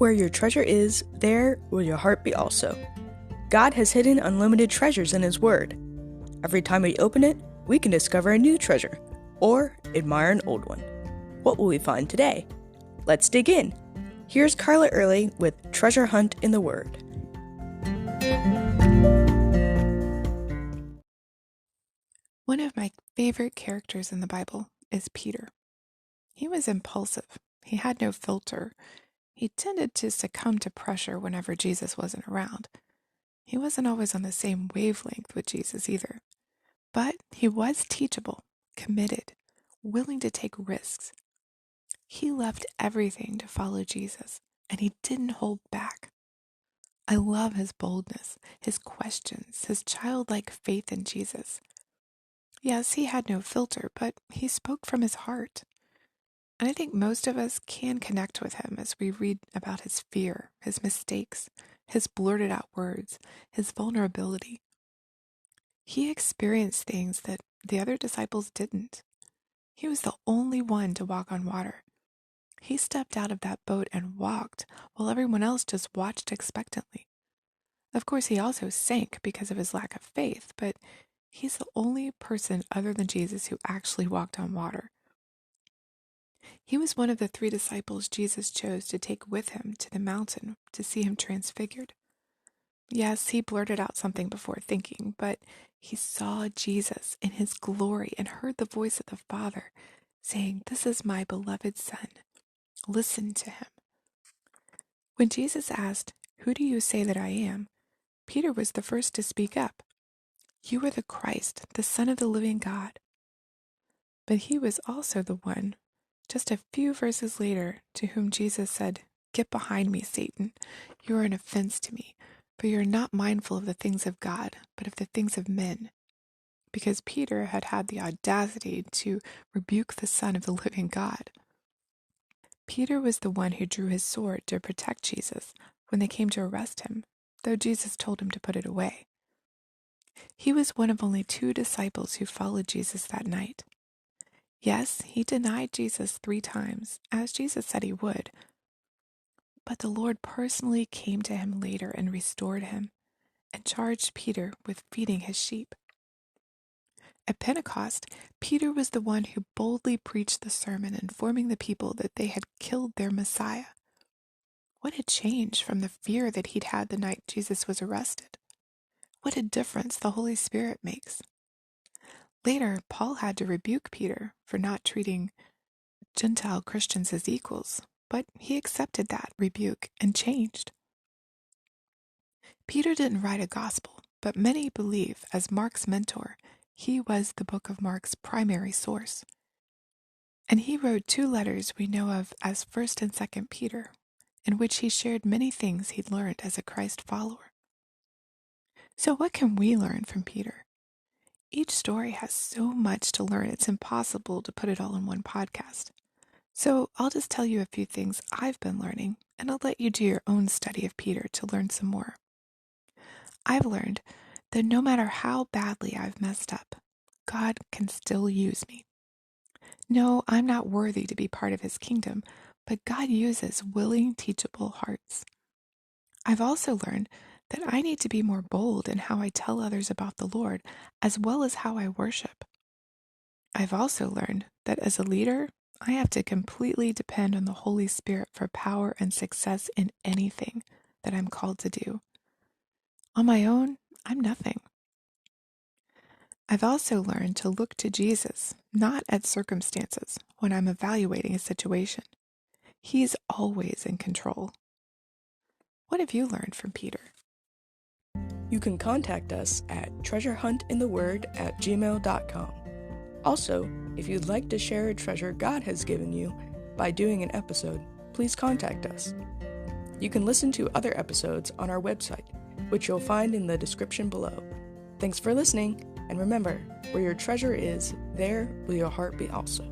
Where your treasure is, there will your heart be also. God has hidden unlimited treasures in His Word. Every time we open it, we can discover a new treasure, or admire an old one. What will we find today? Let's dig in. Here's Carla Early with Treasure Hunt in the Word. One of my favorite characters in the Bible is Peter. He was impulsive. He had no filter. He tended to succumb to pressure whenever Jesus wasn't around. He wasn't always on the same wavelength with Jesus either. But he was teachable, committed, willing to take risks. He left everything to follow Jesus, and he didn't hold back. I love his boldness, his questions, his childlike faith in Jesus. Yes, he had no filter, but he spoke from his heart. And I think most of us can connect with him as we read about his fear, his mistakes, his blurted out words, his vulnerability. He experienced things that the other disciples didn't. He was the only one to walk on water. He stepped out of that boat and walked while everyone else just watched expectantly. Of course, he also sank because of his lack of faith, but he's the only person other than Jesus who actually walked on water. He was one of the 3 disciples Jesus chose to take with him to the mountain to see him transfigured. Yes, he blurted out something before thinking, but he saw Jesus in his glory and heard the voice of the Father saying, "This is my beloved Son. Listen to him." When Jesus asked, "Who do you say that I am?" Peter was the first to speak up. "You are the Christ, the Son of the living God." But he was also the one, just a few verses later, to whom Jesus said, "Get behind me, Satan. You are an offense to me, for you are not mindful of the things of God, but of the things of men." Because Peter had had the audacity to rebuke the Son of the living God. Peter was the one who drew his sword to protect Jesus when they came to arrest him, though Jesus told him to put it away. He was one of only 2 disciples who followed Jesus that night. Yes, he denied Jesus 3 times, as Jesus said he would. But the Lord personally came to him later and restored him, and charged Peter with feeding his sheep. At Pentecost, Peter was the one who boldly preached the sermon, informing the people that they had killed their Messiah. What a change from the fear that he'd had the night Jesus was arrested. What a difference the Holy Spirit makes. Later, Paul had to rebuke Peter for not treating Gentile Christians as equals, but he accepted that rebuke and changed. Peter didn't write a gospel, but many believe, as Mark's mentor, he was the book of Mark's primary source. And he wrote 2 letters we know of as 1st and 2nd Peter, in which he shared many things he'd learned as a Christ follower. So what can we learn from Peter? Each story has so much to learn, it's impossible to put it all in one podcast. So I'll just tell you a few things I've been learning, and I'll let you do your own study of Peter to learn some more. I've learned that no matter how badly I've messed up, God can still use me. No, I'm not worthy to be part of His kingdom, but God uses willing, teachable hearts. I've also learned that I need to be more bold in how I tell others about the Lord, as well as how I worship. I've also learned that as a leader, I have to completely depend on the Holy Spirit for power and success in anything that I'm called to do. On my own, I'm nothing. I've also learned to look to Jesus, not at circumstances, when I'm evaluating a situation. He's always in control. What have you learned from Peter? You can contact us at treasurehuntintheword@gmail.com. Also, if you'd like to share a treasure God has given you by doing an episode, please contact us. You can listen to other episodes on our website, which you'll find in the description below. Thanks for listening, and remember, where your treasure is, there will your heart be also.